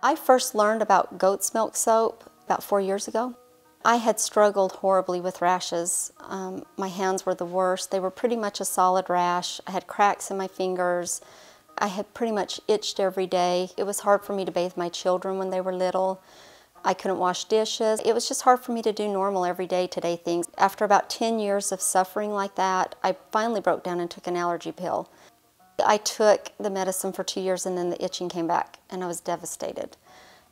I first learned about goat's milk soap about 4 years ago. I had struggled horribly with rashes. My hands were the worst. They were pretty much a solid rash. I had cracks in my fingers. I had pretty much itched every day. It was hard for me to bathe my children when they were little. I couldn't wash dishes. It was just hard for me to do normal everyday today things. After about 10 years of suffering like that, I finally broke down and took an allergy pill. I took the medicine for 2 years and then the itching came back and I was devastated.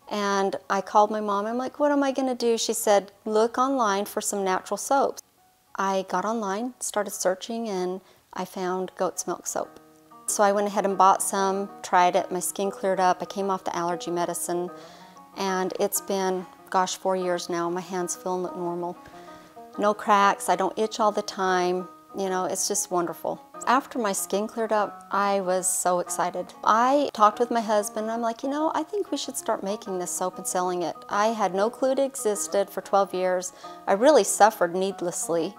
And I called my mom. I'm like, what am I going to do? She said, look online for some natural soaps. I got online, started searching, and I found goat's milk soap. So I went ahead and bought some, tried it, my skin cleared up, I came off the allergy medicine, and it's been, gosh, 4 years now. My hands feel and look normal. No cracks, I don't itch all the time, you know, it's just wonderful. After my skin cleared up, I was so excited. I talked with my husband, and I'm like, you know, I think we should start making this soap and selling it. I had no clue it existed for 12 years. I really suffered needlessly,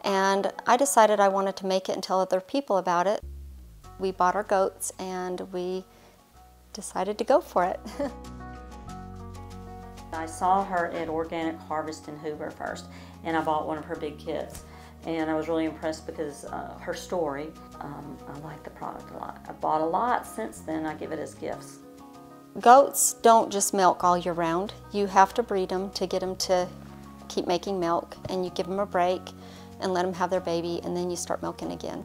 and I decided I wanted to make it and tell other people about it. We bought our goats, and we decided to go for it. I saw her at Organic Harvest in Hoover first, and I bought one of her big kits. And I was really impressed because her story, I like the product a lot. I bought a lot since then. I give it as gifts. Goats don't just milk all year round. You have to breed them to get them to keep making milk, and you give them a break and let them have their baby, and then you start milking again.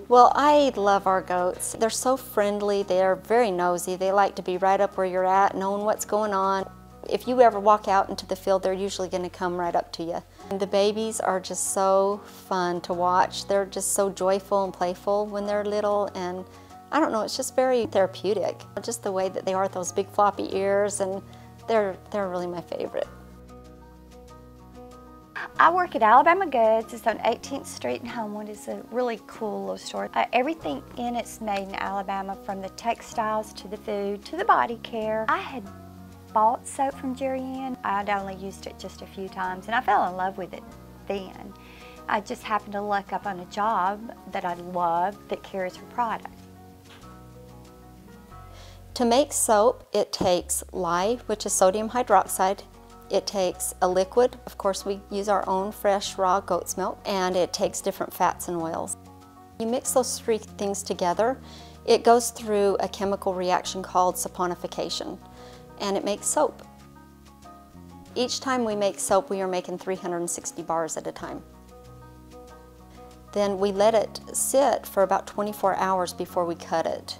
Well, I love our goats. They're so friendly, they're very nosy. They like to be right up where you're at, knowing what's going on. If you ever walk out into the field, they're usually going to come right up to you. And the babies are just so fun to watch. They're just so joyful and playful when they're little, and I don't know, it's just very therapeutic. Just the way that they are with those big floppy ears, and they're really my favorite. I work at Alabama Goods. It's on 18th Street in Homewood. It's a really cool little store. Everything in it's made in Alabama, from the textiles to the food to the body care. I had bought soap from Jeri Anne. I'd only used it just a few times, and I fell in love with it then. I just happened to look up on a job that I love that carries her product. To make soap, it takes lye, which is sodium hydroxide. It takes a liquid. Of course, we use our own fresh raw goat's milk, and it takes different fats and oils. You mix those three things together, it goes through a chemical reaction called saponification, and it makes soap. Each time we make soap, we are making 360 bars at a time. Then we let it sit for about 24 hours before we cut it.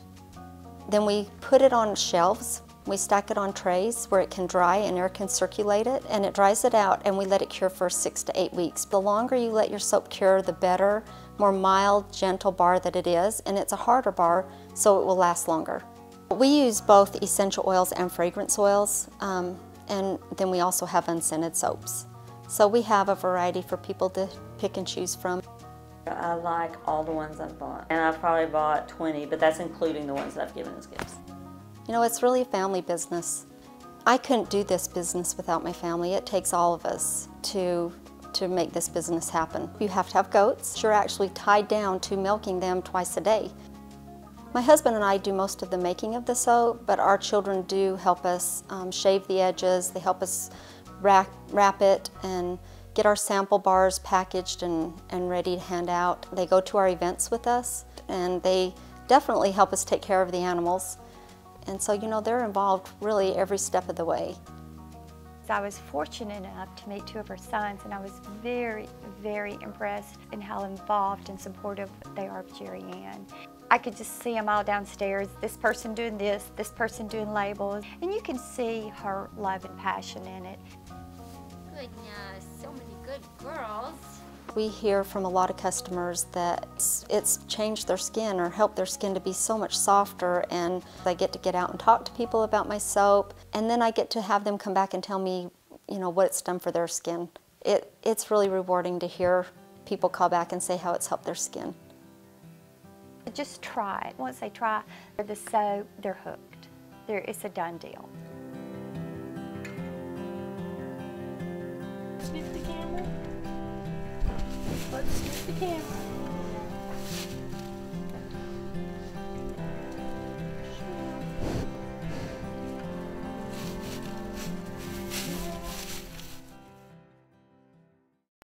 Then we put it on shelves. We stack it on trays where it can dry and air can circulate it, and it dries it out, and we let it cure for 6 to 8 weeks. The longer you let your soap cure, the better, more mild, gentle bar that it is, and it's a harder bar, so it will last longer. We use both essential oils and fragrance oils, and then we also have unscented soaps. So we have a variety for people to pick and choose from. I like all the ones I've bought, and I've probably bought 20, but that's including the ones that I've given as gifts. You know, it's really a family business. I couldn't do this business without my family. It takes all of us to make this business happen. You have to have goats. You're actually tied down to milking them twice a day. My husband and I do most of the making of the soap, but our children do help us shave the edges. They help us wrap it and get our sample bars packaged and ready to hand out. They go to our events with us, and they definitely help us take care of the animals. And so, you know, they're involved really every step of the way. I was fortunate enough to meet two of her sons, and I was very, very impressed in how involved and supportive they are of Jeri Anne. I could just see them all downstairs, this person doing this person doing labels, and you can see her love and passion in it. Goodness, so many good girls. We hear from a lot of customers that it's changed their skin or helped their skin to be so much softer, and I get to get out and talk to people about my soap, and then I get to have them come back and tell me, you know, what it's done for their skin. It's really rewarding to hear people call back and say how it's helped their skin. Just try it. Once they try the soap, they're hooked. It's a done deal. Sniff the camera. Let's sniff the camera.